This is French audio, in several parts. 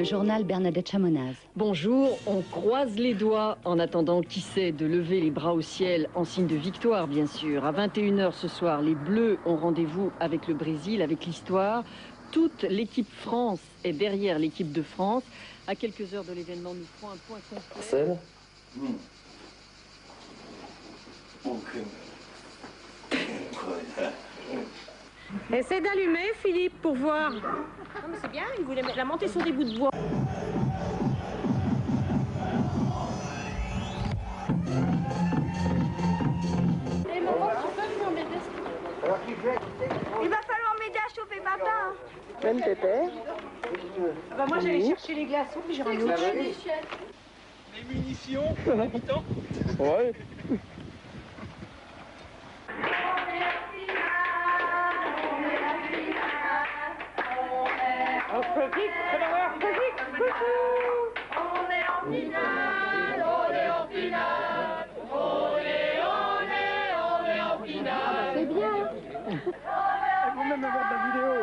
le journal Bernadette Chamonaz. Bonjour, on croise les doigts en attendant, qui sait, de lever les bras au ciel en signe de victoire, bien sûr. À 21h ce soir, les Bleus ont rendez-vous avec le Brésil, avec l'histoire. Toute l'équipe France est derrière l'équipe de France. À quelques heures de l'événement, nous ferons un point complet. Essaie d'allumer, Philippe, pour voir. Non, mais c'est bien, il voulait la monter sur des bouts de bois. Il va falloir m'aider à chauffer papa. Même pépère. Ah bah moi j'allais chercher les glaçons puis j'ai ramené autre chose. Les munitions, habitants. Ouais. C'est bien. Il faut même avoir de la vidéo.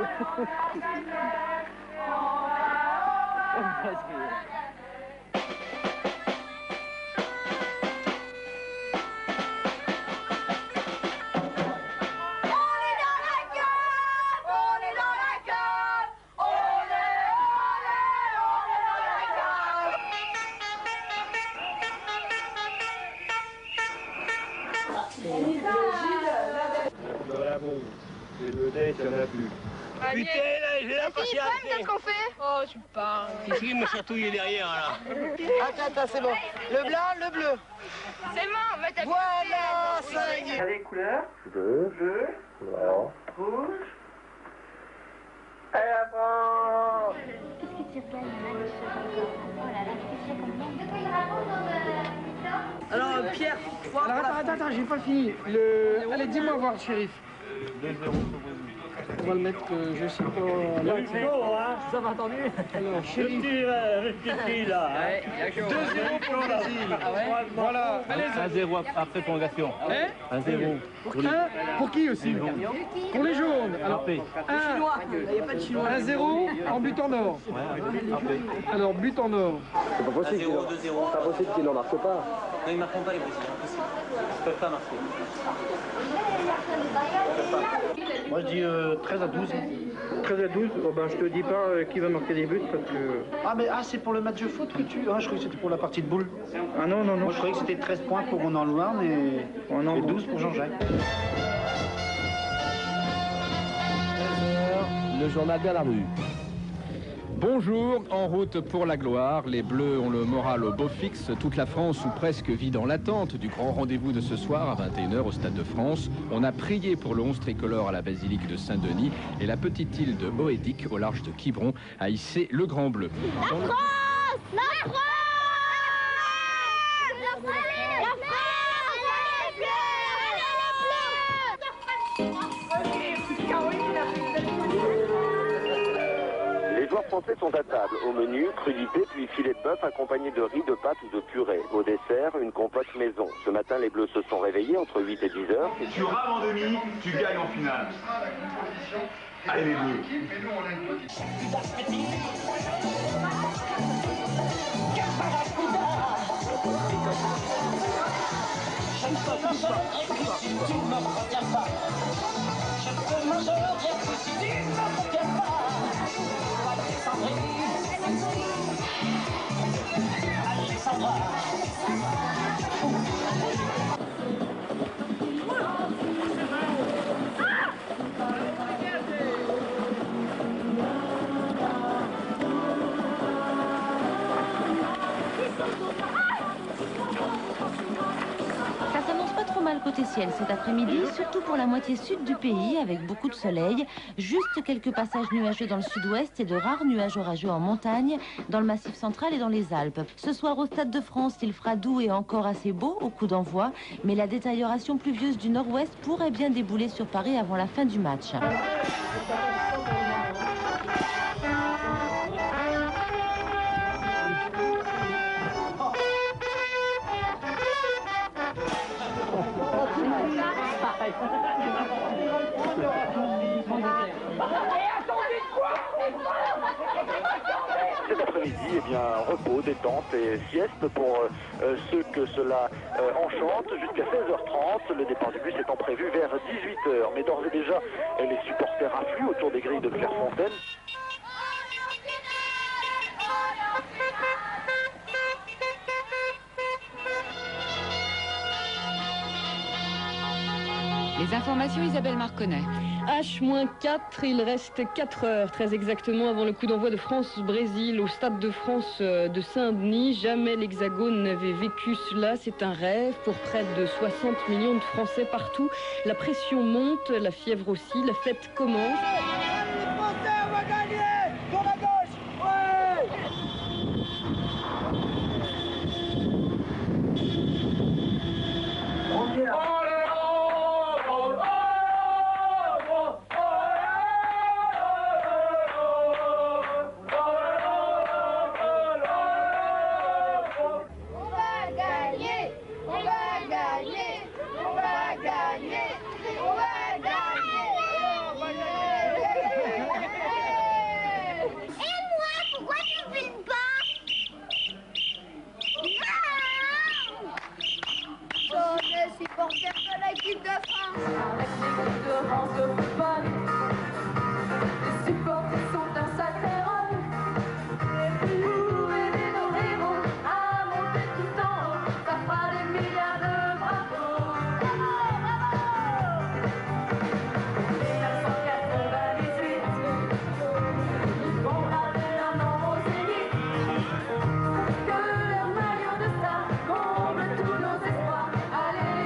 Les deux têtes, il n'y en a plus. Putain, là, j'ai la patience. Qu'est-ce qu'on fait? Oh, tu parles. Qu'est-ce qui me chatouille derrière, là? Attends, c'est bon. Le blanc, le bleu. C'est bon, mais t'as Voilà, ça y est. Les couleurs, Bleu, bleu, blanc. rouge. Et la France. Qu'est-ce que tu regardes Oh là là, qu'est-ce que Alors, Pierre, Alors, attends, j'ai pas fini. Allez, dis-moi voir, shérif. 2-0 pour Brésil. On va le mettre, je sais pas. Là, vous avez entendu? alors, shérif. Le petit là. 2-0 pour le Brésil. Voilà. Allez, 1-0 après prolongation. Hein 1-0. Pour qui aussi? Pour les jaunes. Alors, Chinois. Il n'y a pas de chinois. 1-0 en but en or. Alors, but en or. C'est pas possible qu'ils n'en marquent pas. Non, ils ne marqueront pas les Brésiliens. Ils ne peuvent pas marquer. Moi je dis 13 à 12. 13 à 12, oh ben, je te dis pas qui va marquer des buts parce que... Ah, c'est pour le match de foot que tu... Ah, je croyais que c'était pour la partie de boule. Ah non. Moi, je croyais que c'était 13 points pour Ronan Louarn et 12 pour Jean-Jacques. Le journal Bernard Rue. Bonjour, en route pour la gloire. Les Bleus ont le moral au beau fixe. Toute la France, ou presque, vit dans l'attente du grand rendez-vous de ce soir à 21h au Stade de France. On a prié pour le 11 tricolore à la basilique de Saint-Denis et la petite île de Moédic, au large de Quiberon, a hissé le grand bleu. La France! La France! Les joueurs français sont à table. Au menu, crudité puis filet de bœuf accompagné de riz, de pâtes ou de purée. Au dessert, une compote maison. Ce matin, les Bleus se sont réveillés entre 8 et 10 heures. Tu rames en demi, tu gagnes en finale. Allez les Bleus. Ça s'annonce pas trop mal côté ciel cet après-midi, surtout pour la moitié sud du pays, avec beaucoup de soleil. Juste quelques passages nuageux dans le sud-ouest et de rares nuages orageux en montagne, dans le Massif central et dans les Alpes. Ce soir au Stade de France, il fera doux et encore assez beau au coup d'envoi, mais la détérioration pluvieuse du nord-ouest pourrait bien débouler sur Paris avant la fin du match. Cet après-midi, l'après-midi, eh bien, repos, détente et sieste pour ceux que cela enchante jusqu'à 16h30. Le départ du bus étant prévu vers 18h. Mais d'ores et déjà, les supporters affluent autour des grilles de Clairefontaine. Les informations, Isabelle Marconnet. H-4, il reste 4 heures, très exactement, avant le coup d'envoi de France-Brésil au Stade de France de Saint-Denis. Jamais l'Hexagone n'avait vécu cela. C'est un rêve pour près de 60 millions de Français partout. La pression monte, la fièvre aussi, la fête commence. Les Français, on va gagner! Sur la gauche! Ouais! Supporters de l'équipe de France. Avec l'équipe de France de football, les supporters sont un sacré rôle. Pour aider nos héros à monter tout en haut, ça fera des milliards de bravos. Bravo, bravo. 1998, ils vont garder leur nom au zénith. Que leur maillot de star comble tous nos espoirs. Allez,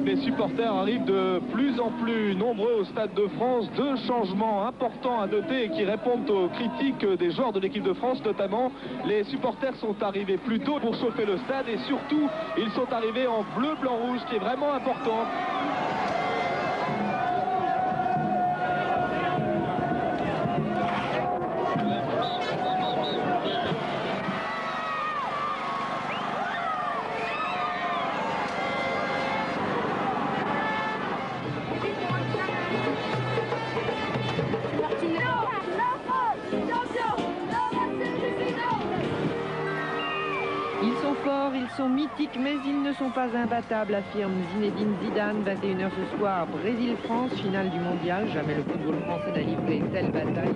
Les supporters arrivent de plus en plus nombreux au Stade de France. 2 changements importants à noter et qui répondent aux critiques des joueurs de l'équipe de France notamment. Les supporters sont arrivés plus tôt pour chauffer le stade et surtout ils sont arrivés en bleu, blanc, rouge, qui est vraiment important. Ils sont forts, ils sont mythiques, mais ils ne sont pas imbattables, affirme Zinedine Zidane. 21h ce soir, Brésil-France, finale du mondial. Jamais le football français n'a livré une telle bataille.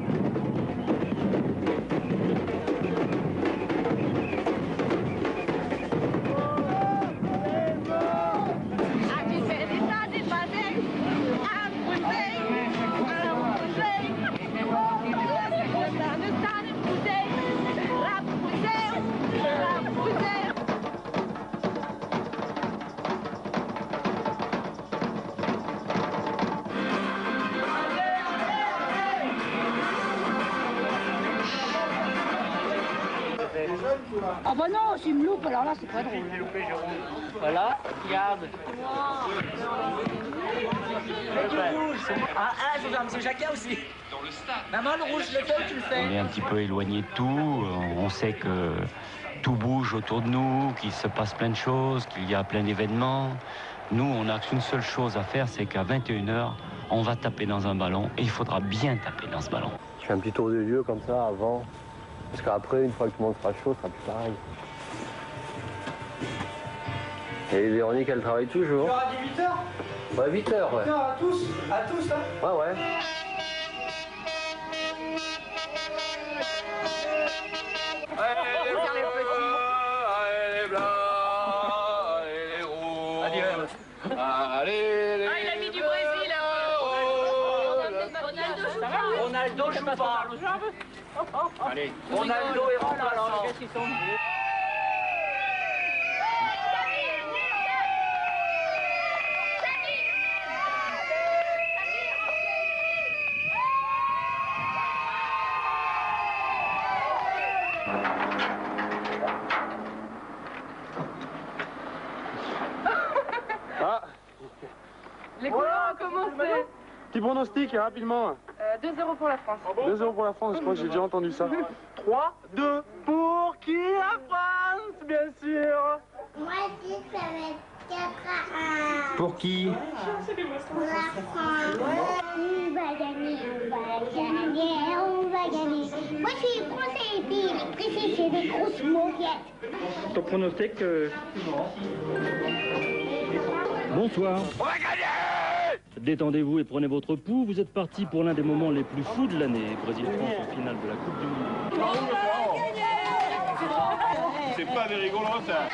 Ah bah non, s'il me loupe, alors là c'est pas drôle. Voilà, regarde. Je veux un monsieur Jacquin aussi. Maman, le rouge, le fais ou tu le fais? On est un petit peu éloigné de tout. On sait que tout bouge autour de nous, qu'il se passe plein de choses, qu'il y a plein d'événements. Nous, on n'a qu'une seule chose à faire, c'est qu'à 21h, on va taper dans un ballon et il faudra bien taper dans ce ballon. Je fais un petit tour de lieu comme ça avant. Parce qu'après, une fois que tout le monde sera chaud, ça sera plus pareil. Et Véronique, elle travaille toujours. Tu auras dit 8h? Ouais, 8h, ouais. 8h à tous? À tous, hein? Ouais, ouais. Allez, les blancs! Allez, les blancs! Allez, Ah, il a mis du Brésil. Ronaldo joue pas. Allez. Ronaldo est remplaçant. Ah, Les couleurs ont commencé. petit pronostic, rapidement. 2-0 pour la France. 2-0 pour la France, je crois que j'ai déjà entendu ça. 3-2 pour qui? La France, bien sûr. Moi aussi, ça va être 4-1. Pour qui? Pour la France. On va gagner, on va gagner. Moi, je suis français et puis les précis, c'est des grosses moquettes. Ton pronostic Bonsoir. On va gagner! Détendez-vous et prenez votre pouls. Vous êtes partis pour l'un des moments les plus fous de l'année. Brésil-France en finale de la Coupe du Monde. C'est pas des rigolos, ça.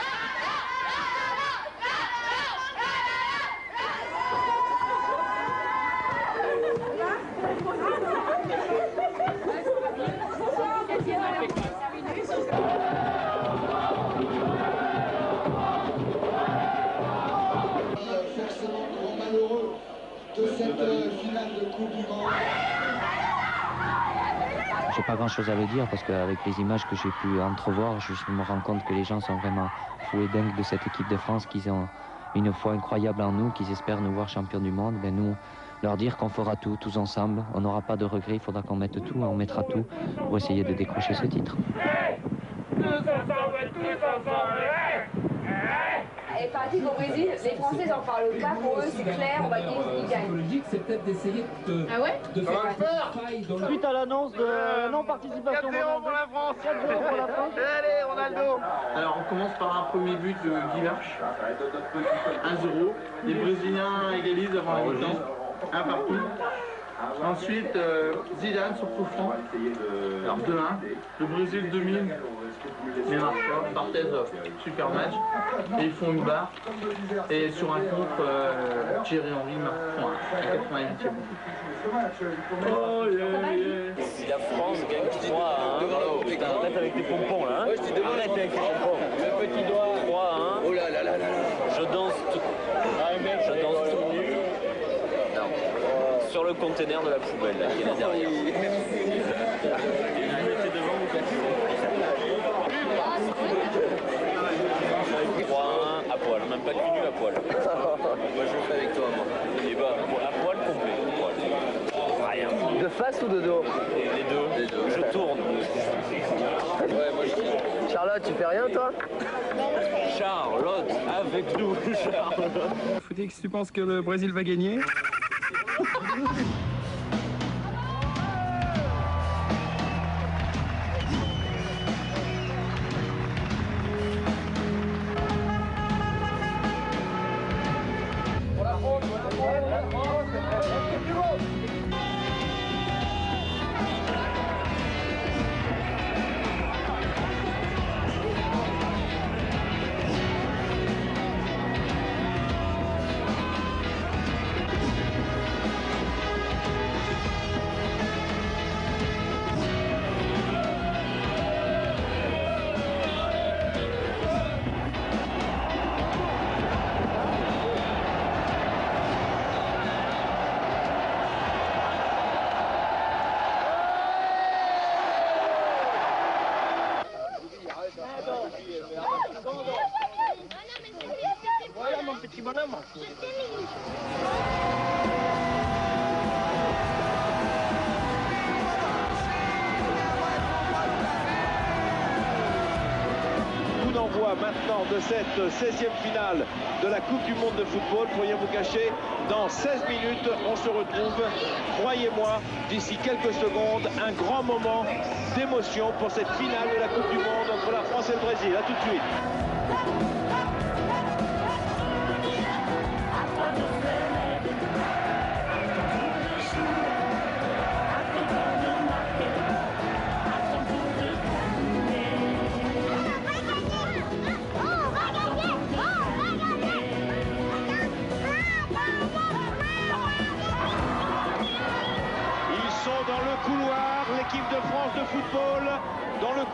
Forcément grand malheureux de cette finale de Coupe du Monde. J'ai pas grand chose à le dire parce qu'avec les images que j'ai pu entrevoir, je me rends compte que les gens sont vraiment fous et dingues de cette équipe de France, qu'ils ont une foi incroyable en nous, qu'ils espèrent nous voir champions du monde. Ben nous, leur dire qu'on fera tout, tous ensemble, on n'aura pas de regrets, il faudra qu'on mette tout, on mettra tout pour essayer de décrocher ce titre. Et pratique au Brésil, les Français en parlent pas, pour eux c'est clair, on va gagner, ils gagnent. Logique, c'est peut-être d'essayer de, Ah ouais de faire faille dans Suite à l'annonce de non-participation. 4-0 pour la France. 4-0 pour la France. Allez, Ronaldo. Alors on commence par un premier but de Guy Larche. 1-0. Les Brésiliens égalisent avant la mi-temps. 1 partout. Ensuite, Zidane sur coup franc. Alors 2-1. Le Brésil domine. Mais marche pas. Barthez, super match. Et ils font une barre. Et sur un contre, Thierry Henry marque à 88e. Oh yeah. Si la France gagne 3-1, arrête avec tes pompons là. Hein. Ouais, je te demande avec tes pompons. Le petit doigt. 3-1. Oh là là là là. Je danse tout. Je danse tout nu. Sur le conteneur de la poubelle là, qui est là derrière. Et vous mettez devant vous cassez. 3-1 à poil, même pas cul nu à poil. Moi je le fais avec toi moi. Et bah à poil complet. Rien. De face ou de dos? Les deux. Je tourne. Ouais, moi je... Charlotte, tu fais rien toi? Charlotte, avec nous, Charlotte. Félix, tu penses que le Brésil va gagner? Voilà mon petit bonhomme. Coup d'envoi maintenant de cette 16e finale de la Coupe du Monde de football. Pour rien vous cacher, dans 16 minutes, on se retrouve. Croyez-moi, d'ici quelques secondes, un grand moment d'émotion pour cette finale de la Coupe du Monde entre la France et le Brésil. A tout de suite.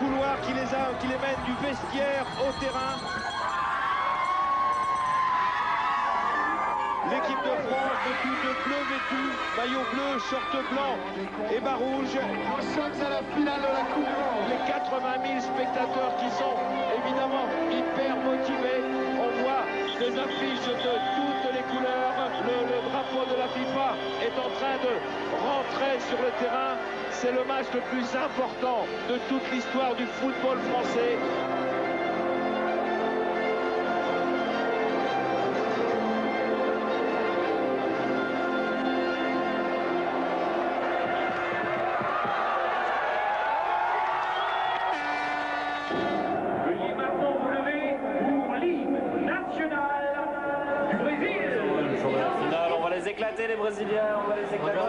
couloir qui les mène du vestiaire au terrain. L'équipe de France, depuis de bleu vêtu, maillot bleu, short blanc et bas rouge. Nous sommes à la finale de la Coupe du Monde. Les 80 000 spectateurs qui sont évidemment hyper motivés. On voit des affiches de toutes les couleurs. Le drapeau de la FIFA est en train de rentrer sur le terrain. C'est le match le plus important de toute l'histoire du football français. Éclater les Brésiliens, on va les éclater.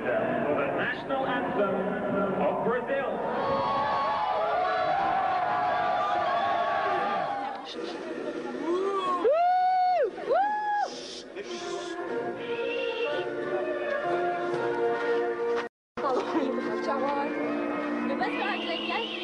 The national anthem of Brazil. Le passe par la claquette.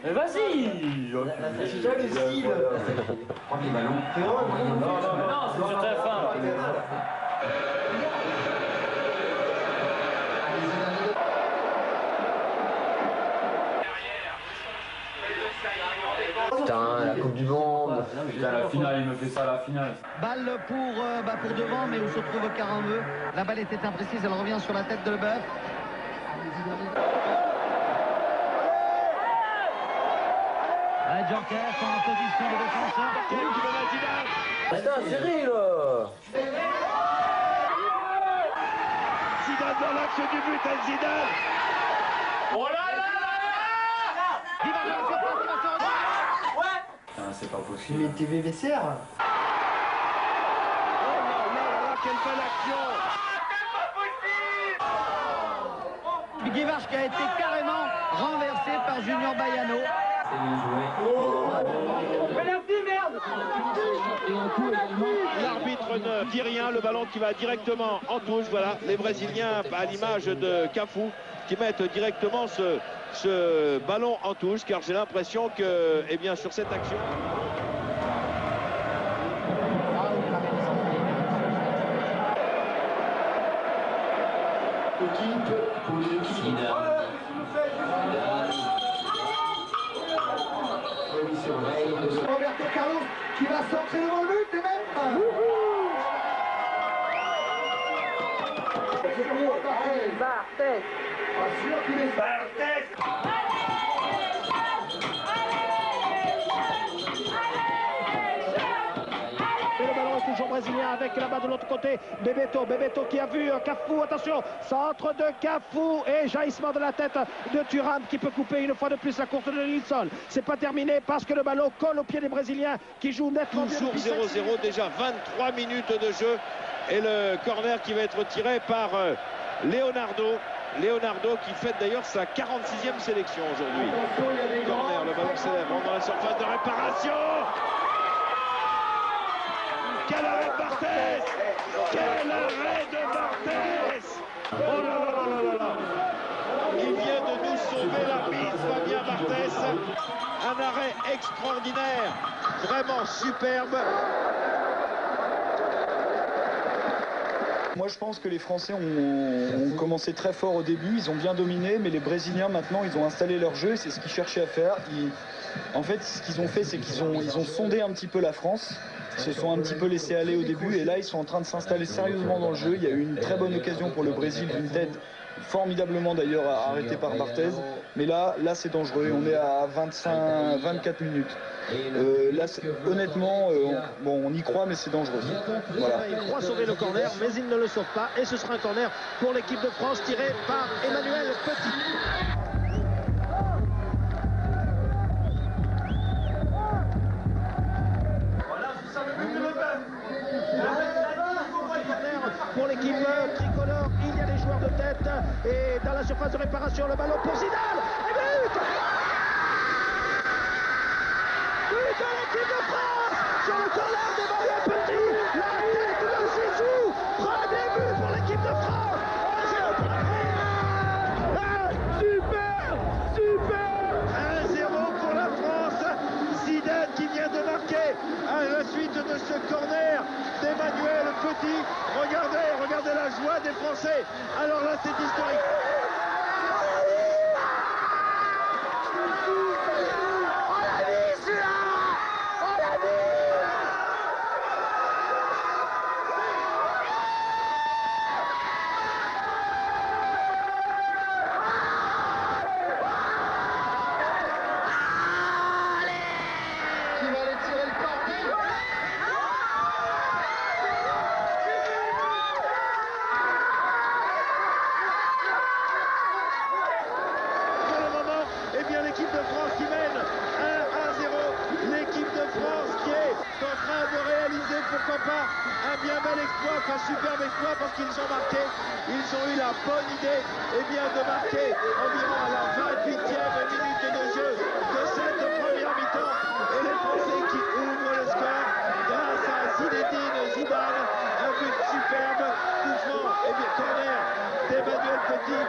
Mais vas-y. C'est ça le style. Premier ballon. Non, c'est très fin. Putain, la Coupe du Monde. Putain, la finale, il me fait ça à la finale. Balle pour devant, mais où se trouve Carambeu. La balle était imprécise, elle revient sur la tête de Leboeuf. Djorkaeff en position de défenseur. Putain, Cyril. Zidane dans l'axe du but, El Zidane. Oh là là là. Il va dans la surface, il va se retourner. Ouais. Putain, c'est pas possible. Mais TV VCR. Oh là là là, quelle belle action. Guy Varche qui a été carrément renversé par Junior Baiano. L'arbitre ne dit rien, le ballon qui va directement en touche. Voilà, les Brésiliens, à l'image de Cafu, qui mettent directement ce ballon en touche, car j'ai l'impression que, eh bien, sur cette action... Roberto Carlos qui va centrer devant le but, les mêmes. Barthez. Assure qu'il est Barthez. Et le ballon est toujours brésilien avec là-bas de l'autre côté Bebeto qui a vu Cafu, attention, centre de Cafu et jaillissement de la tête de Thuram qui peut couper une fois de plus la course de Nilsson. C'est pas terminé parce que le ballon colle au pied des Brésiliens qui jouent nettement toujours 0-0, déjà 23 minutes de jeu et le corner qui va être tiré par Leonardo qui fête d'ailleurs sa 46e sélection aujourd'hui. Corner, le ballon s'élève, on est dans la surface de réparation. Quel arrêt de Barthez! Quel arrêt de Barthez! Oh là là là là là là! Il vient de nous sauver la mise, Fabien Barthez. Un arrêt extraordinaire, vraiment superbe. Moi je pense que les Français ont commencé très fort au début, ils ont bien dominé, mais les Brésiliens maintenant ils ont installé leur jeu, c'est ce qu'ils cherchaient à faire. En fait ce qu'ils ont fait c'est qu'ils ont sondé un petit peu la France, ils se sont un petit peu laissés aller au début et là ils sont en train de s'installer sérieusement dans le jeu. Il y a eu une très bonne occasion pour le Brésil d'une tête formidablement d'ailleurs arrêtée par Barthez, mais là c'est dangereux, on est à 24 minutes. Là honnêtement on y croit mais c'est dangereux. Voilà. Il croit sauver le corner mais il ne le sauve pas et ce sera un corner pour l'équipe de France tiré par Emmanuel Petit. Pour l'équipe tricolore, il y a des joueurs de tête et dans la surface de réparation, le ballon pour Zidane et but de l'équipe de France sur le corner d'Emmanuel Petit, la tête de Zizou, premier but pour l'équipe de France. 1-0 pour la France. Super 1-0 pour la France. Zidane qui vient de marquer à la suite de ce corner d'Emmanuel Petit. Regardez la joie des Français. Alors là, c'est historique. Pourquoi pas un bien bel exploit, un superbe exploit parce qu'ils ont marqué, ils ont eu la bonne idée de marquer environ à la 28e minute de jeu de cette première mi-temps et les Français qui ouvrent le score grâce à Zinedine Zidane, un but superbe, touchement, corner d'Emmanuel Petit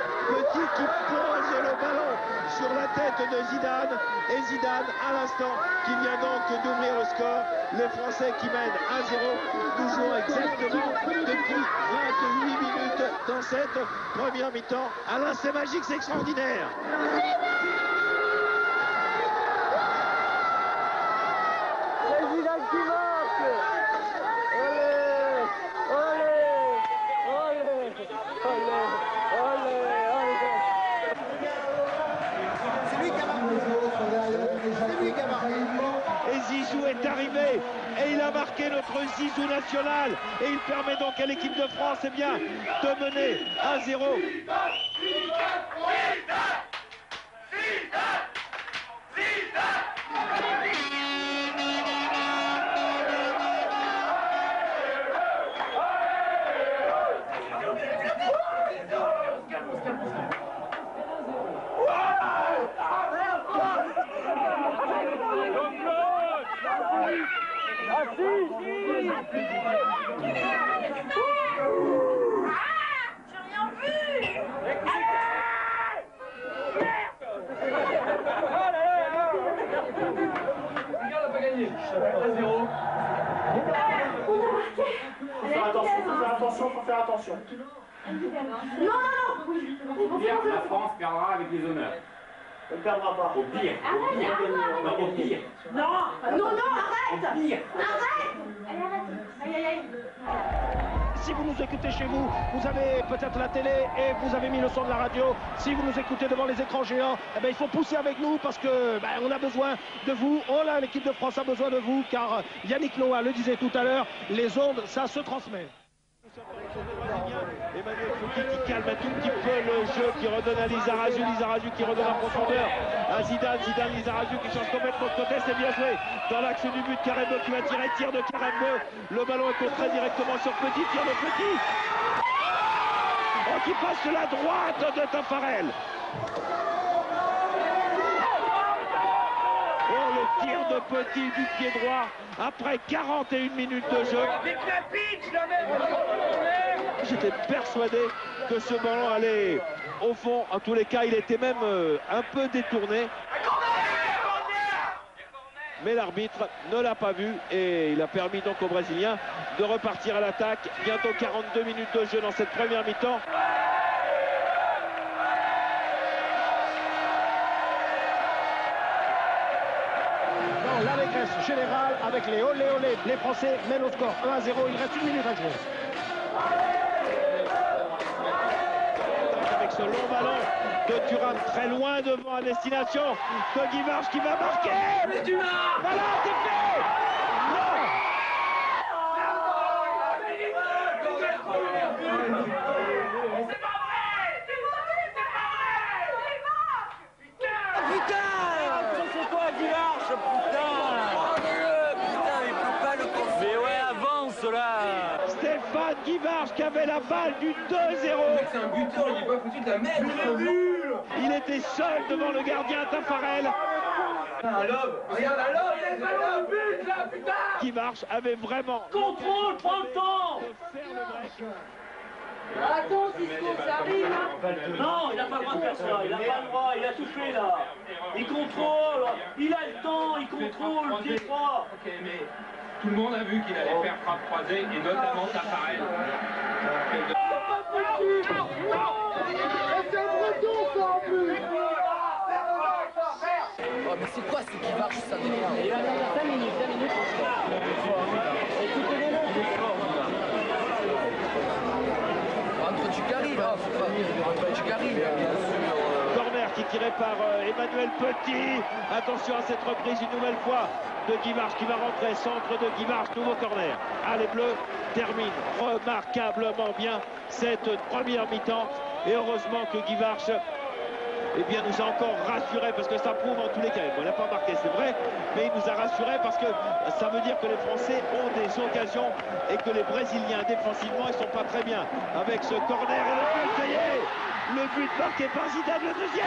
qui pose le ballon sur la tête de Zidane. Et Zidane, à l'instant, qui vient donc d'ouvrir le score. Les Français qui mènent 1-0. Nous jouons exactement depuis 28 minutes dans cette première mi-temps. Alain, c'est magique, c'est extraordinaire. C'est Zidane qui marque. Et Zizou est arrivé et il a marqué notre Zizou national et il permet donc à l'équipe de France de mener 1-0. Faut faire attention. Non. Pierre, la France perdra avec les honneurs. Elle ne perdra pas. Au pire. Non, au pire. Non, arrête. Au pire. Arrête. Aïe. Si vous nous écoutez chez vous, vous avez peut-être la télé et vous avez mis le son de la radio. Si vous nous écoutez devant les écrans géants, il faut pousser avec nous parce que on a besoin de vous. Oh là, l'équipe de France a besoin de vous car Yannick Noah le disait tout à l'heure, les ondes, ça se transmet. Emmanuel Fouki qui calme un tout petit peu le jeu, qui redonne à Lizarazu qui redonne en profondeur à Zidane, Lizarazu qui change complètement de côté, c'est bien joué dans l'axe du but. Karembeu qui va tirer, tir de Karembeu, le ballon est contré directement sur Petit, tir de Petit, qui passe de la droite de Tafarel. Oh, le tir de Petit du pied droit après 41 minutes de jeu. J'étais persuadé que ce ballon allait au fond. En tous les cas, il était même un peu détourné. Mais l'arbitre ne l'a pas vu et il a permis donc aux Brésiliens de repartir à l'attaque. Bientôt 42 minutes de jeu dans cette première mi-temps. L'allégresse générale avec les olé olé. Les Français mènent au score 1-0. Il reste 1 minute à jouer. Avec ce long ballon de Thuram très loin devant à destination de Guy Marche qui va marquer. Voilà, c'est fait. Stéphane Guivarch qui avait la balle du 2-0. C'est un buteur, il n'est pas foutu de la mettre. Il était seul devant le gardien Tafarel. Regarde un lobe, il y a un but là, putain. Guivarch avait vraiment Contrôle, prends le temps. de faire le break. Attends, Cisco, ça arrive. Non, il n'a pas le droit de faire ça, il n'a pas le droit, il a tout fait là. Il contrôle, il a le temps, il contrôle, il est froid. Ok, mais tout le monde a vu qu'il allait faire frappe croisée, et notamment Tafarel. Oh, mais c'est quoi ce qui marche, ça m'énerve. Il va y avoir 5 minutes. Entre Ducari, là, faut pas venir entre Ducari, bien sûr. Corner qui est tiré par Emmanuel Petit. Attention à cette reprise une nouvelle fois de Guivarch qui va rentrer. Centre de Guivarch, nouveau corner. Ah, les Bleus terminent remarquablement bien cette première mi-temps. Et heureusement que Guivarch nous a encore rassuré parce que ça prouve en tous les cas. Il n'a pas marqué, c'est vrai, mais il nous a rassuré parce que ça veut dire que les Français ont des occasions et que les Brésiliens défensivement ils sont pas très bien. Avec ce corner et le but, ça y est, le but marqué par Zidane, le deuxième.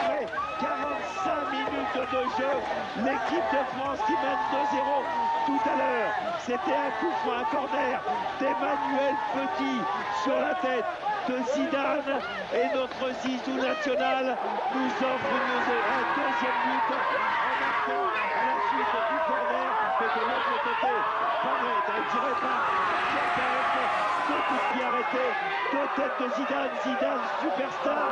Ouais, 45 minutes de jeu, l'équipe de France qui mène 2-0. tout à l'heure. C'était un coup franc, un corner d'Emmanuel Petit sur la tête de Zidane. Et notre Zizou national nous offre un deuxième but en marquant à la suite du corner. Mais de l'autre côté, tiré par Zidane. Deux coups de pied arrêtés, deux têtes de Zidane. Zidane, superstar.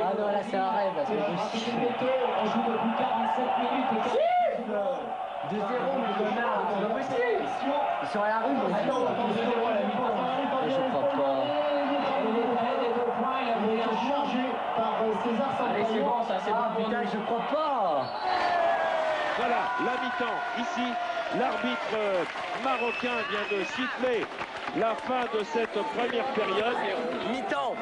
Ah non, là c'est un rêve, là, c'est possible. On joue depuis 47 minutes et 2-0, mais c'est pas possible. Ils sont à la rue, mais je crois pas. Allez, c'est bon, ça, c'est bon. Putain, je crois pas. Voilà, la mi-temps ici. L'arbitre marocain vient de siffler la fin de cette première période. Mi-temps.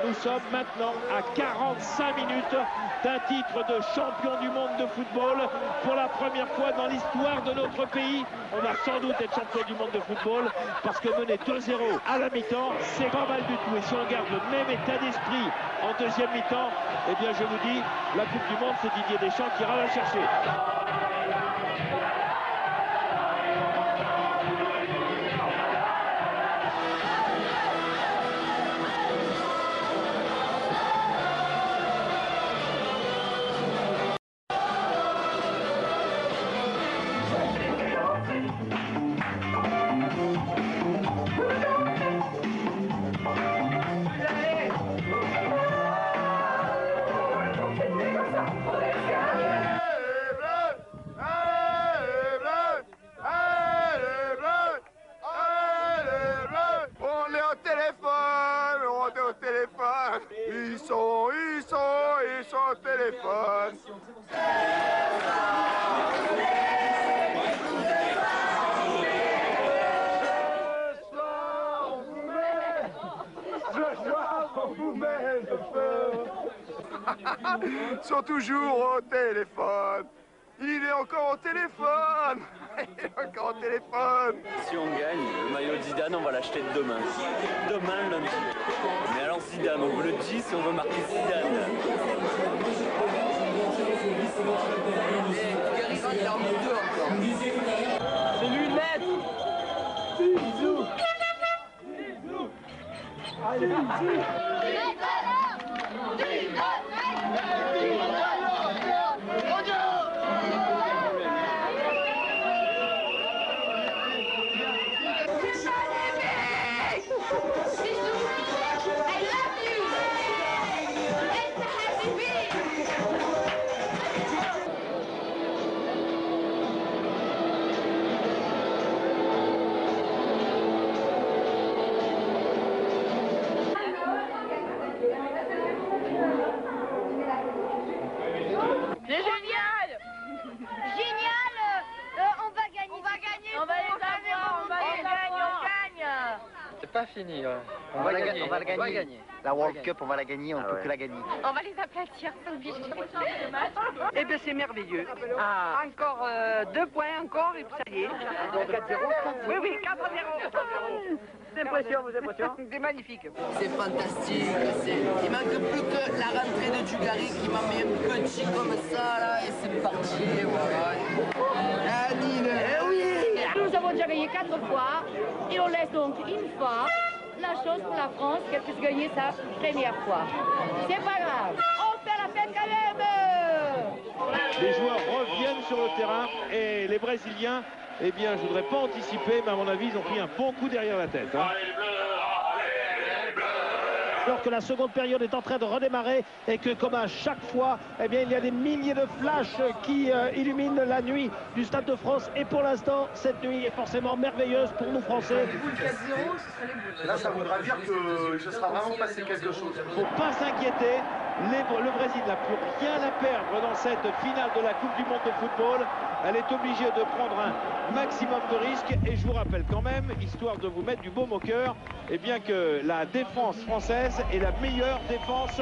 Nous sommes maintenant à 45 minutes d'un titre de champion du monde de football. Pour la première fois dans l'histoire de notre pays, on va sans doute être champion du monde de football parce que mener 2-0 à la mi-temps, c'est pas mal du tout. Et si on garde le même état d'esprit en deuxième mi-temps, eh bien je vous dis, la Coupe du Monde, c'est Didier Deschamps qui ira la chercher. Ils sont au téléphone. Ils sont toujours au téléphone. Il est encore au téléphone. Il est encore au téléphone. Si on gagne, le maillot de Zidane, on va l'acheter demain. Demain, lundi. Mais alors Zidane, on veut le 10 si on veut marquer Zidane. C'est lui le maître. Bisous. Allez, bisous. pas fini. Ouais. On va la gagner. La World Cup, on va la gagner, on peut que la gagner. On va les applaudir, c'est obligé. Eh bien, c'est merveilleux. Encore 2 points, encore, et puis ça y est. 4-0. Oui, 4-0. C'est impressionnant, vos impressions? C'est magnifique. C'est fantastique. Il manque plus que la rentrée de Dugarry qui m'a mis un petit comme ça, là, et c'est parti. Voilà. Eh oui! Nous avons déjà gagné 4 fois, et on laisse donc une fois la chose pour la France qu'elle puisse gagner sa première fois. C'est pas grave, on fait la fête quand même! Les joueurs reviennent sur le terrain et les Brésiliens, eh bien, je voudrais pas anticiper, mais à mon avis, ils ont pris un bon coup derrière la tête. Alors que la seconde période est en train de redémarrer et que, comme à chaque fois, eh bien, il y a des milliers de flashs qui illuminent la nuit du Stade de France. Et pour l'instant, cette nuit est forcément merveilleuse pour nous Français. Là, ça voudra dire que ce sera vraiment passé quelque chose. Faut pas s'inquiéter. Le Brésil n'a plus rien à perdre dans cette finale de la Coupe du Monde de football. Elle est obligée de prendre un maximum de risques. Et je vous rappelle quand même, histoire de vous mettre du baume au cœur, eh bien que la défense française est la meilleure défense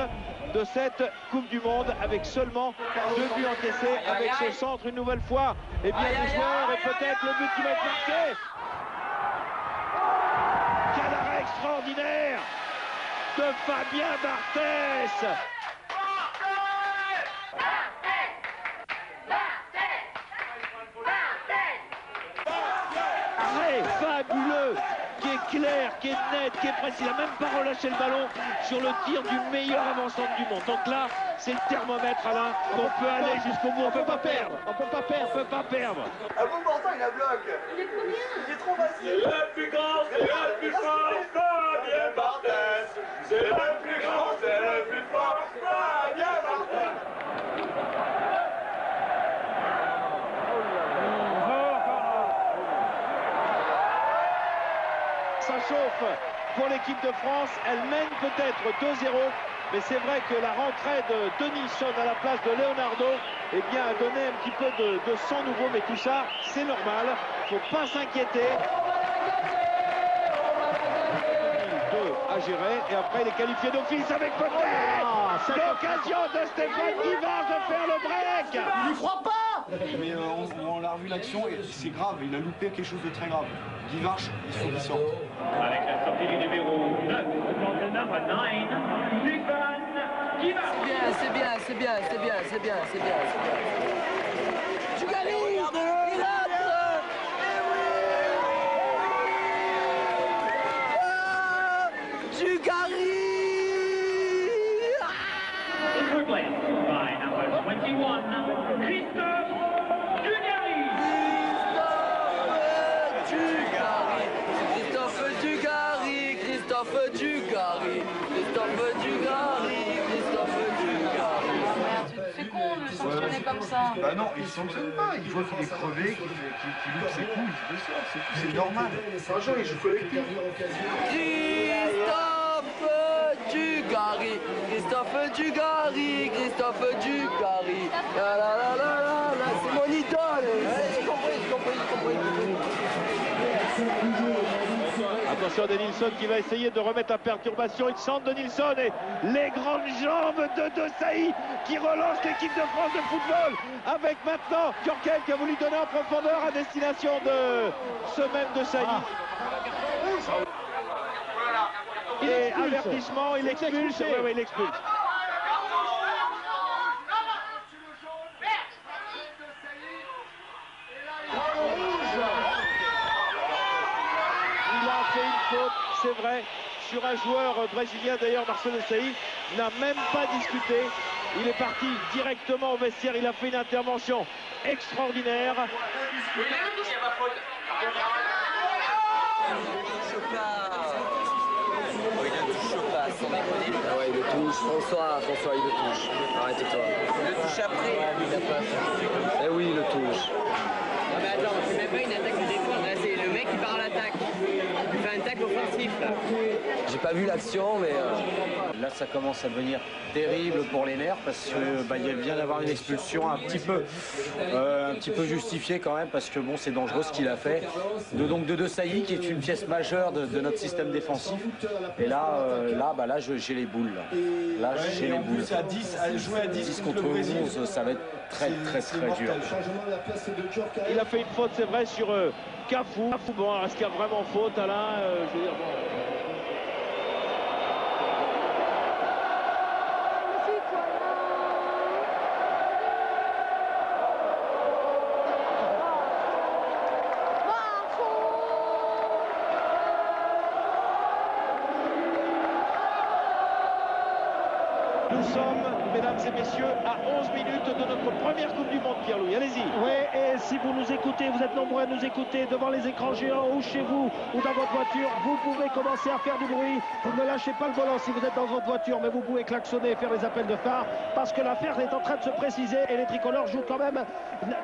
de cette Coupe du Monde, avec seulement 2 buts encaissés, avec ce centre une nouvelle fois. Eh bien, les joueurs et peut-être le but qui va être marqué. Quel arrêt extraordinaire de Fabien Barthez. Fabuleux, qui est clair, qui est net, qui est précis. Il n'a même pas relâché le ballon sur le tir du meilleur avant-centre du monde. Donc là, c'est le thermomètre, Alain, qu'on peut aller jusqu'au bout. On ne peut pas perdre. On peut pas perdre. On peut pas perdre. À vous, Martin, il a bloqué. Il est trop facile. C'est le plus grand, c'est le plus fort, Fabien Barthez. C'est le plus grand, c'est le plus fort, Fabien Barthez. Ça chauffe pour l'équipe de France. Elle mène peut-être 2-0, mais c'est vrai que la rentrée de Denilson à la place de Leonardo, eh bien, a donné un petit peu de sang nouveau, mais tout ça, c'est normal. Faut pas s'inquiéter. 2 à gérer, et après il est qualifié d'office avec peut-être l'occasion de Stéphane Guivard de faire le break. Il n'y croit pas. Mais on a revu l'action et c'est grave, il a loupé quelque chose de très grave. Guivard, il faut qu'il sorte. Avec la sortie du numéro 9, le number 9, Stéphane Guivard. C'est bien. Dugarry, il entre. Dugarry. Replaced by number 21, Christophe Dugarry. C'est con de sanctionner comme ça. Bah non, il ne sanctionne pas. Il voit qu'il est crevé, qu'il loupe ses coups, il se sort, c'est tout, c'est normal. C'est un jeu, il joue collectif. Christophe Dugarry. C'est mon idole. J'ai compris. Attention, Denilson qui va essayer de remettre en perturbation. Il centre de Denilson et les grandes jambes de Saï qui relance l'équipe de France de football. Avec maintenant Djorkaeff qui a voulu donner en profondeur à destination de ce même de Saï. Et avertissement, il expulse. Oui, il expulse. Il a fait une faute, c'est vrai, sur un joueur brésilien. D'ailleurs, Marcelo Saï n'a même pas discuté. Il est parti directement au vestiaire. Il a fait une intervention extraordinaire. Ah ouais, il le touche. François, il le touche. Arrête-toi. Il le touche après. Eh oui, il le touche. Non mais attends, c'est même pas une attaque de défense, là c'est le mec qui part à l'attaque. Il fait un tacle offensif. défensif là. J'ai pas vu l'action, mais là ça commence à devenir terrible pour les nerfs parce que il vient d'avoir une expulsion un petit peu justifiée quand même parce que bon c'est dangereux ce qu'il a fait. Donc de De Sailly qui est une pièce majeure de notre système défensif. Et là j'ai les boules. Là j'ai les boules. À 10, à jouer à 10 contre 11, ça va être très dur. Il a fait une faute, c'est vrai, sur Cafou. Bon, est-ce qu'il y a vraiment faute, Alain? Je veux dire, bon. Nous sommes, mesdames et messieurs, à 11 minutes de notre première Coupe du Monde, Pierre-Louis. Allez-y. Oui, et si vous nous écoutez, vous êtes nombreux à nous écouter devant les écrans géants ou chez vous ou dans votre voiture, vous pouvez commencer à faire du bruit. Vous ne lâchez pas le volant si vous êtes dans votre voiture, mais vous pouvez klaxonner et faire des appels de phare parce que l'affaire est en train de se préciser et les tricolores jouent quand même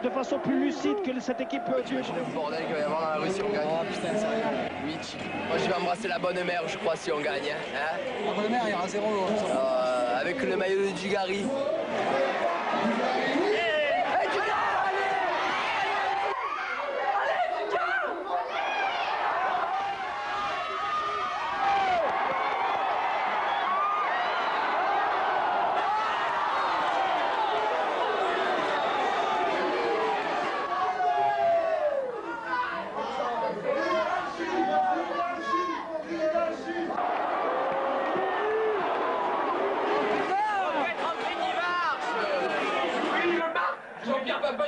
de façon plus lucide que cette équipe. T'imagines le bordel qu'il va y avoir dans la rue si on gagne. Oh putain, sérieux. Mitch, moi je vais embrasser la bonne mère, je crois, si on gagne. Hein, la bonne mère, il y aura 0 l'eau. Avec le maillot de Dugarry.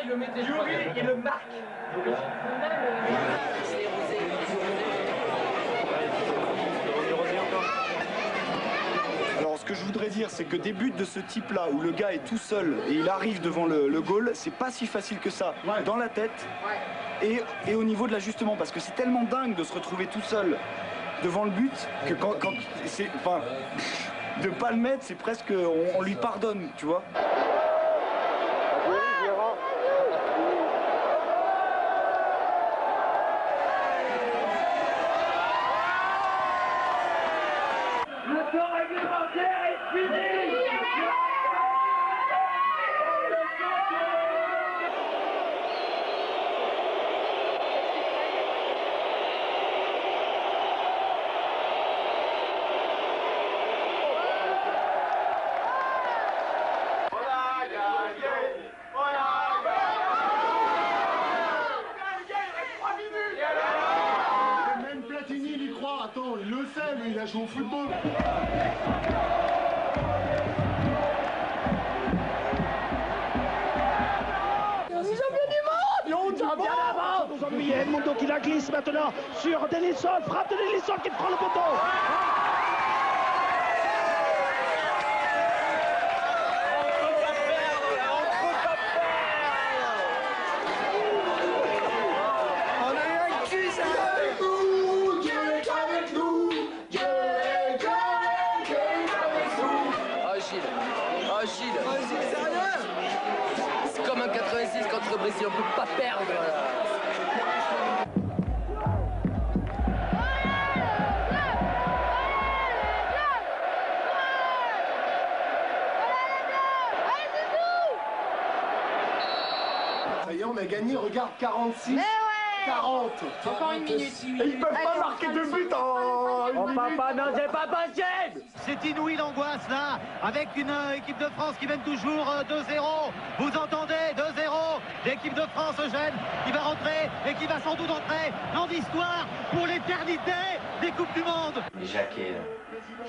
Il le mettait. Il le marque. Alors ce que je voudrais dire, c'est que des buts de ce type-là, où le gars est tout seul et il arrive devant le goal, c'est pas si facile que ça, dans la tête et au niveau de l'ajustement, parce que c'est tellement dingue de se retrouver tout seul devant le but que quand c'est, enfin, de pas le mettre, c'est presque, on lui pardonne, tu vois. Le temps réglementaire est fini. Même Platini, il y croit. Attends, il le sait, mais il a joué au football. Edmundo qui la glisse maintenant sur Delisson, frappe de Delisson qui prend le poteau. C'est comme un 86 contre le Brésil, on peut pas perdre là. Ça y est, on a gagné, regarde, 46. 40. Encore une minute. Et ils peuvent pas marquer de but en une minute. Papa, non, c'est pas possible. C'est inouï l'angoisse là, avec une équipe de France qui mène toujours 2-0. Vous entendez 2-0. L'équipe de France Eugène qui va rentrer et qui va sans doute entrer dans l'histoire pour l'éternité des Coupes du Monde. Jacquet.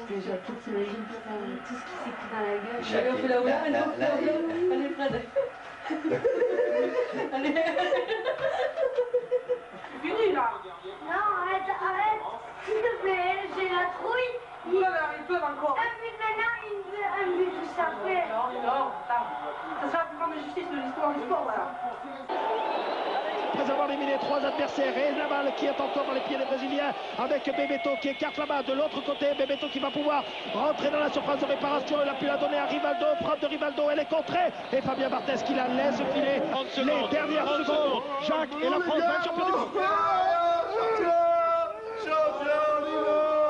Jacquet, t'imagines tout ce qui s'est pris dans la gueule. Jacquet. Allez, Fred. Allez. Fini là. Non, arrête. S'il te plaît, j'ai la trouille. Ils peuvent encore. Un but maintenant, un but juste après. Non, ça sera la plus grande justice de l'histoire du sport, voilà. Après avoir éliminé 3 adversaires et la balle qui est encore dans les pieds des Brésiliens avec Bebeto qui écarte la balle de l'autre côté. Bebeto qui va pouvoir rentrer dans la surface de réparation. Il a pu la donner à Rivaldo. Frappe de Rivaldo, elle est contrée. Et Fabien Barthez qui la laisse filer. Les dernières secondes. Jacques et la France va être champion du monde. Champion du monde.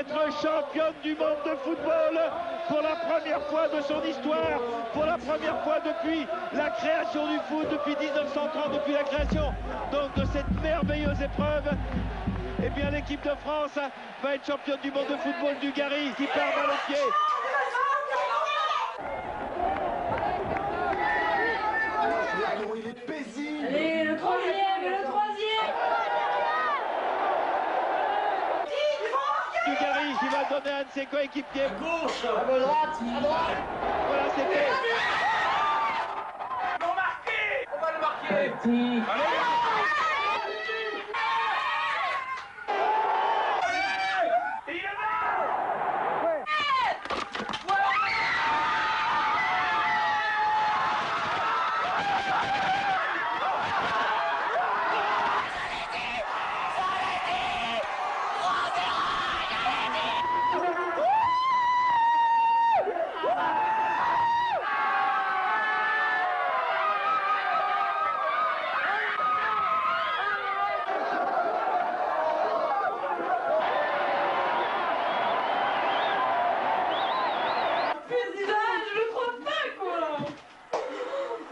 être championne du monde de football pour la première fois de son histoire, pour la première fois depuis la création du foot, depuis 1930, depuis la création donc de cette merveilleuse épreuve. Eh bien l'équipe de France va être championne du monde de football du Gary qui perd dans le pied. Il est paisible. Allez, le troisième et le troisième. Du Gary qui va donner à un de ses coéquipiers. Gauche, à droite, à droite. Voilà, c'est fait. Ils vont marquer. On va le marquer.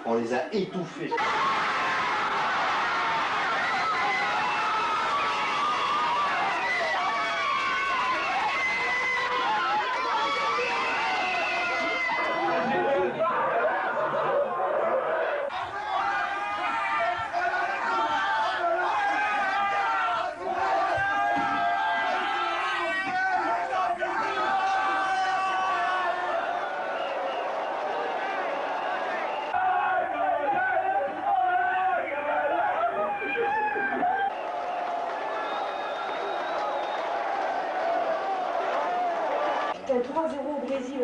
On les a étouffés. T'as 3-0 au Brésil.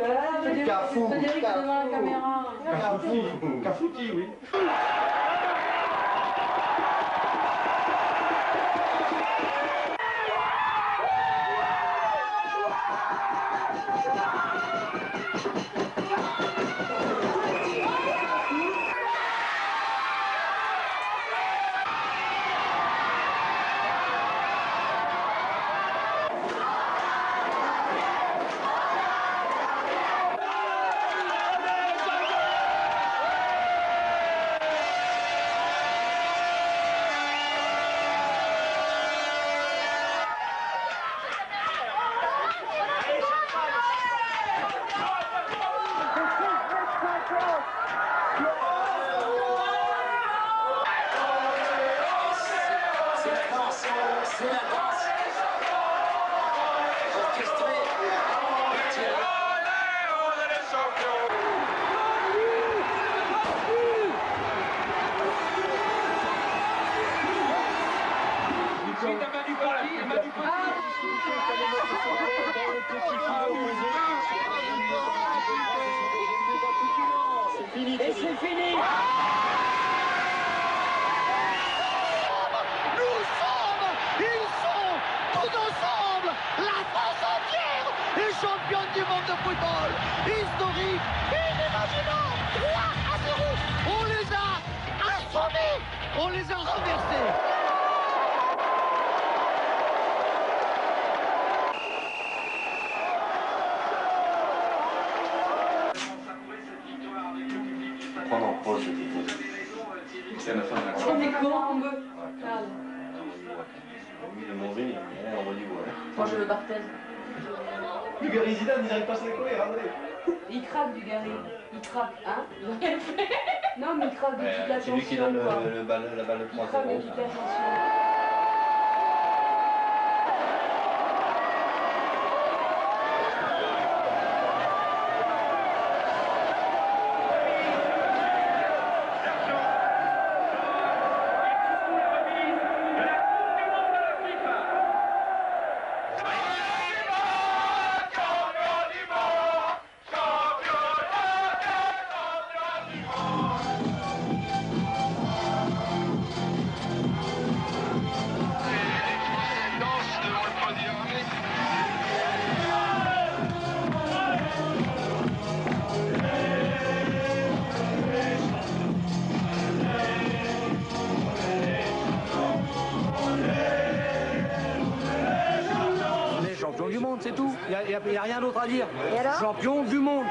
Cafou. Frédéric devant la caméra. Cafouti, oui. C'est la danse orchestrée. Et c'est fini. Championne du monde de football, historique, inimaginable, 3-0, on les a assommés, on les a renversés. Prendre en pause, c'est la fin de la On est con. Oui, le mauvais, on va dire ouais. Moi je le Barthez. Du Gary Zidane, ils n'arrivent pas à se les courir, regardez. Il craque du Gary. Il craque, hein. Non mais il craque de toute la tension. C'est lui qui donne quoi. la balle de 3-0. Il craque de toute la tension. champion du monde, c'est tout. Il n'y a rien d'autre à dire. Et alors? Champion du monde.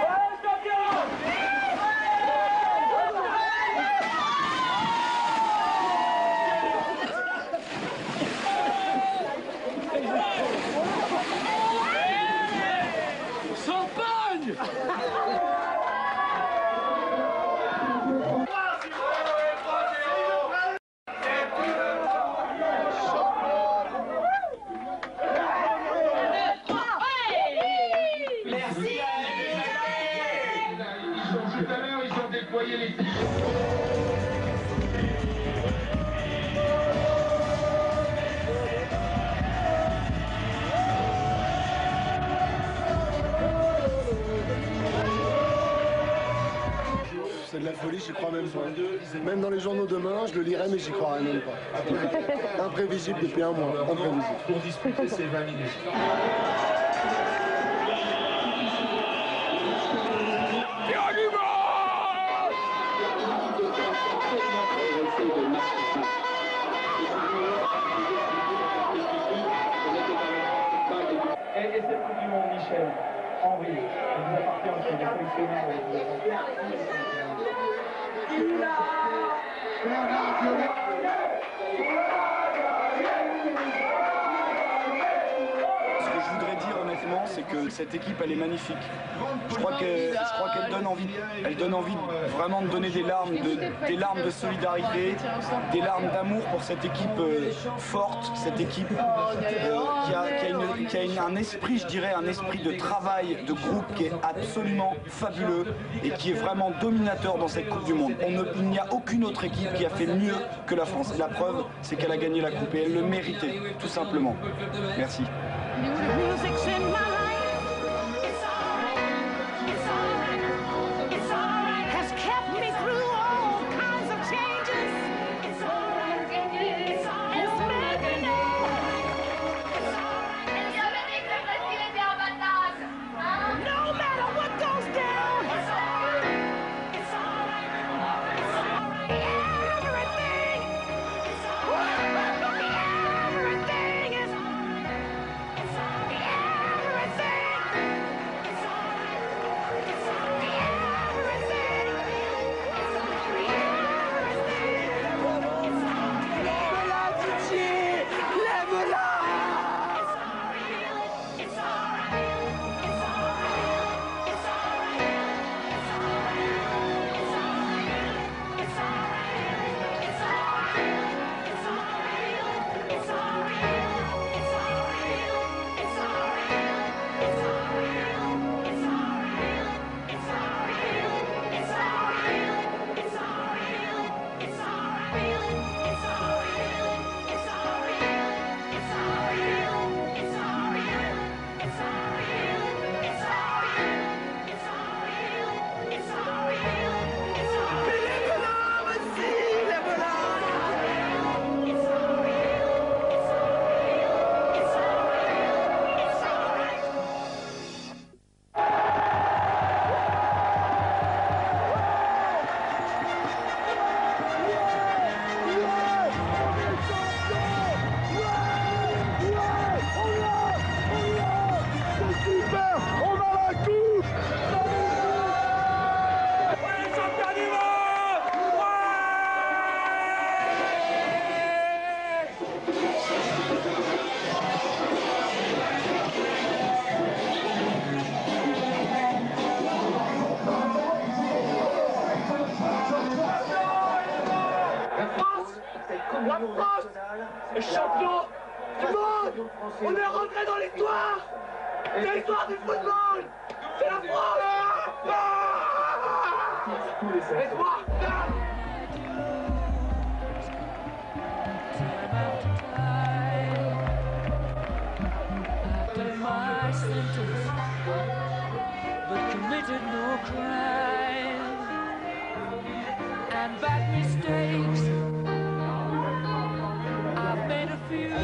Champagne. C'est de la folie, j'y crois même pas. Même dans les journaux demain, je le lirai, mais j'y croirai même pas. Imprévisible depuis un mois, imprévisible. Pour disputer ces 20 minutes. Et cette Coupe du Monde, Michel, Henri, elle vous appartient aussi, les fonctionnaires. Ce que je voudrais dire honnêtement, c'est que cette équipe, elle est magnifique. Je crois qu'elle donne envie vraiment de donner des larmes de solidarité, des larmes d'amour pour cette équipe forte, cette équipe qui a un esprit, je dirais, un esprit de travail, de groupe qui est absolument fabuleux et qui est vraiment dominateur dans cette Coupe du Monde. Il n'y a aucune autre équipe qui a fait mieux que la France. Et la preuve, c'est qu'elle a gagné la Coupe et elle le méritait, tout simplement. Merci. Music's in my life. Has kept me through all kinds of changes. It's made me know. No matter what goes down. Everything is. La France est champion du monde. On est rentré dans l'histoire. C'est l'histoire du football. C'est la France. Laisse-moi. My sentence, but committed no crime and bad mistakes. I've made a few.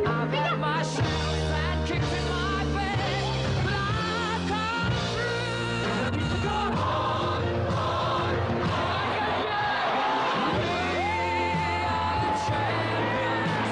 I've had my share of bad kicks in my face, but I've come through. Go on, on, on. We are the champions.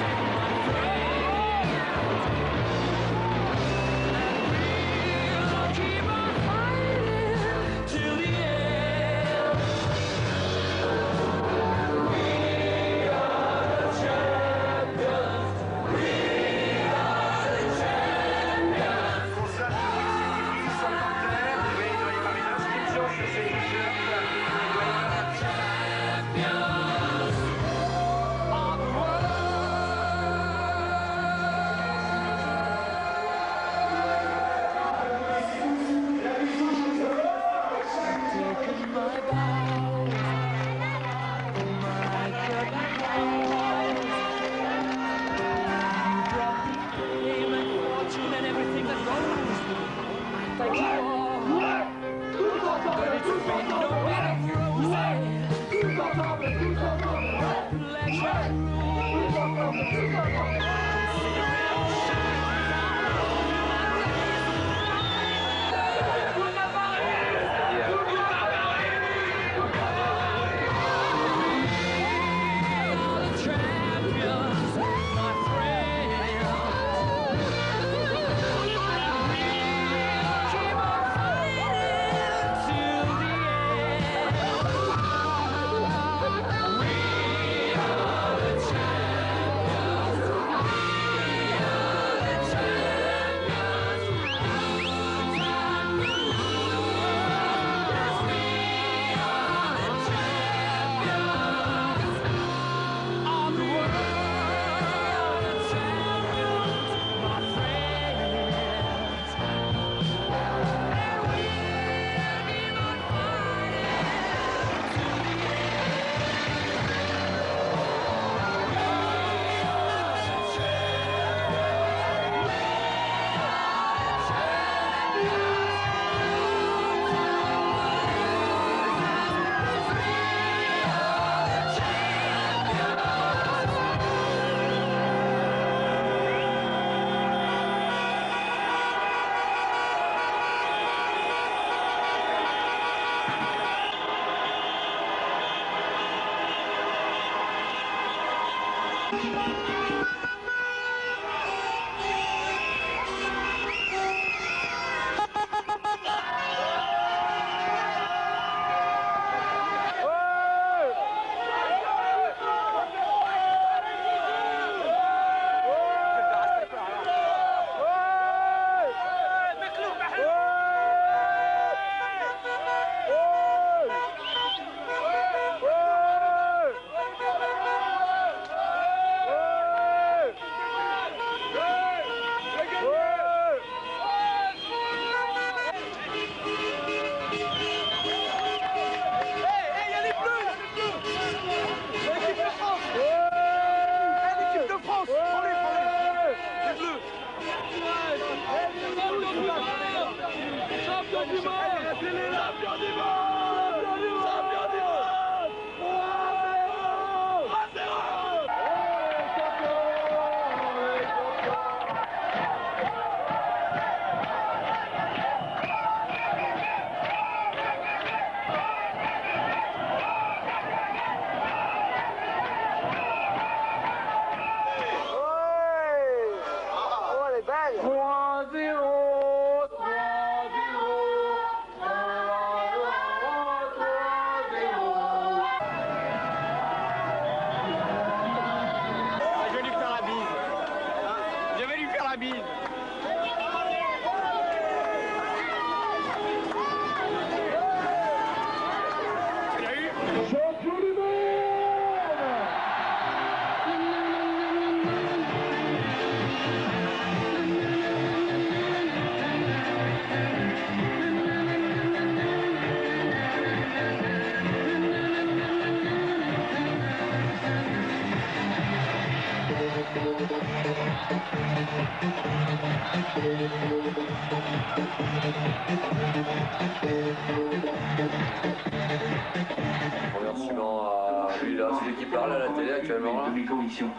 Remerciement à lui là, celui qui parle à la télé actuellement là. Mes convictions.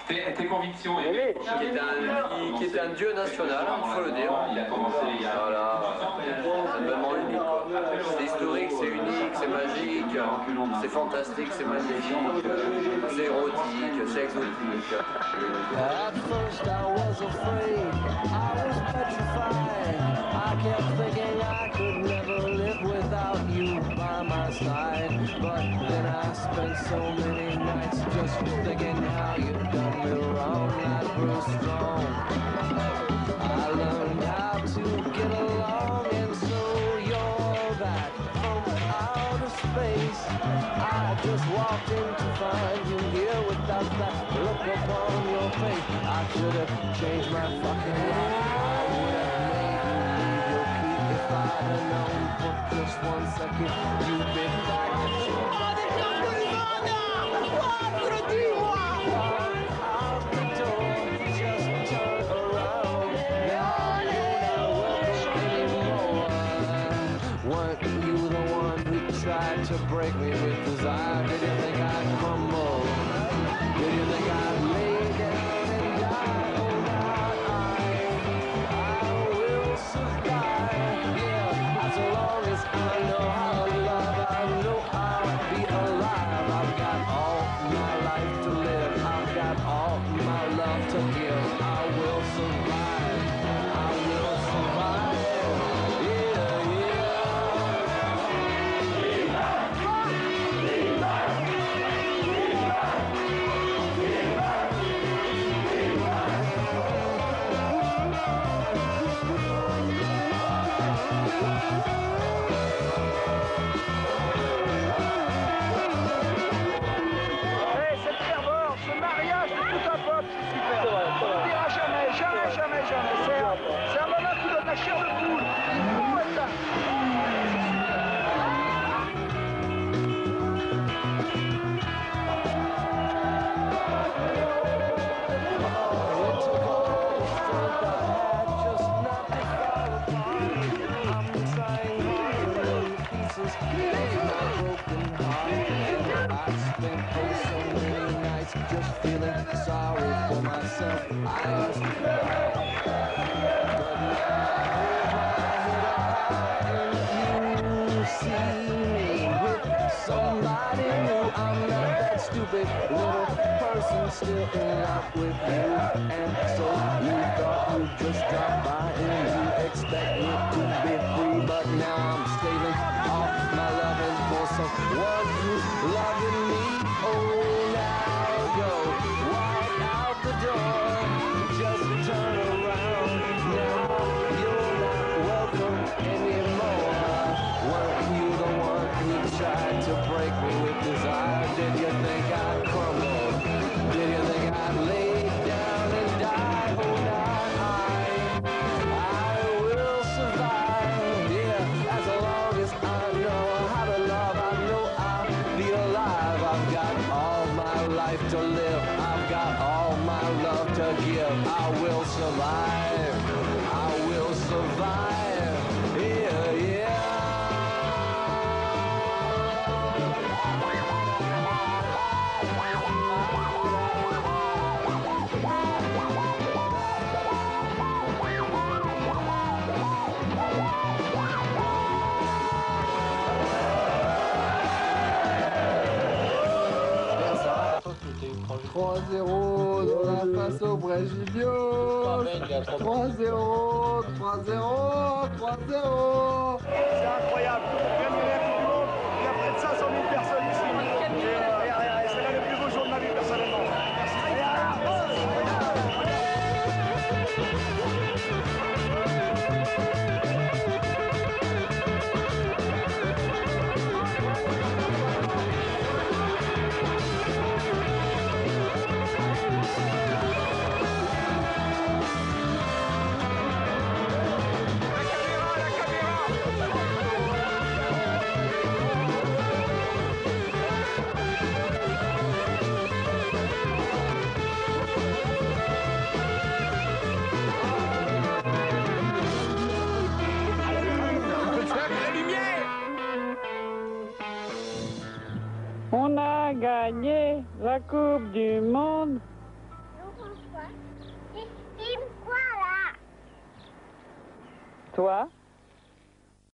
Tes convictions, qui était un dieu national, il faut le dire. Il a commencé il y a... Voilà, c'est un moment unique quoi. C'est historique, c'est unique, c'est magique, c'est fantastique, c'est magnifique, c'est érotique, c'est exotique. At first I was afraid, I was petrified. I kept thinking I could never live without you by my side. But then I spent so many nights just thinking how you've done me wrong. I grew strong. I learned how to get along, and so you're back from outer space. I just walked in to find you here without that look upon your face. I should have changed my fucking life. I would have made you leave your key if I'd have known for just 1 second you'd be back at your tried to break me with desire. Did you think I'd crumble? Did you think I'd leave? jamais. C'est un moment qui donne la chair de poule. On voit ça. Just feeling sorry for myself. I used to cry, but now you see me with somebody new. I'm not that stupid little person still in love with you. And so you thought you'd just drop by and you expect me to be free, but now I'm saving all my loving for someone who's loving me. Oh, now go, walk out the door, just turn around. Now you're not welcome anymore. Weren't you the one who tried to break me with desire? Did you think I'd crumble? Did you think I'd lay down and die? Oh, now I will survive. Yeah, as long as I know how to love, I know I'll be alive. I've got all my life to live. I've got all my love to give. I will survive. I will survive. Yeah, yeah. Dans la face au Brégilio. 3-0, 3-0, 3-0. C'est incroyable. Gagner la Coupe du Monde, il y a près de 500 000 personnes ici. C'est là le plus beau jour de ma vie, personnellement. On a gagné la Coupe du Monde. François, il quoi là? Toi?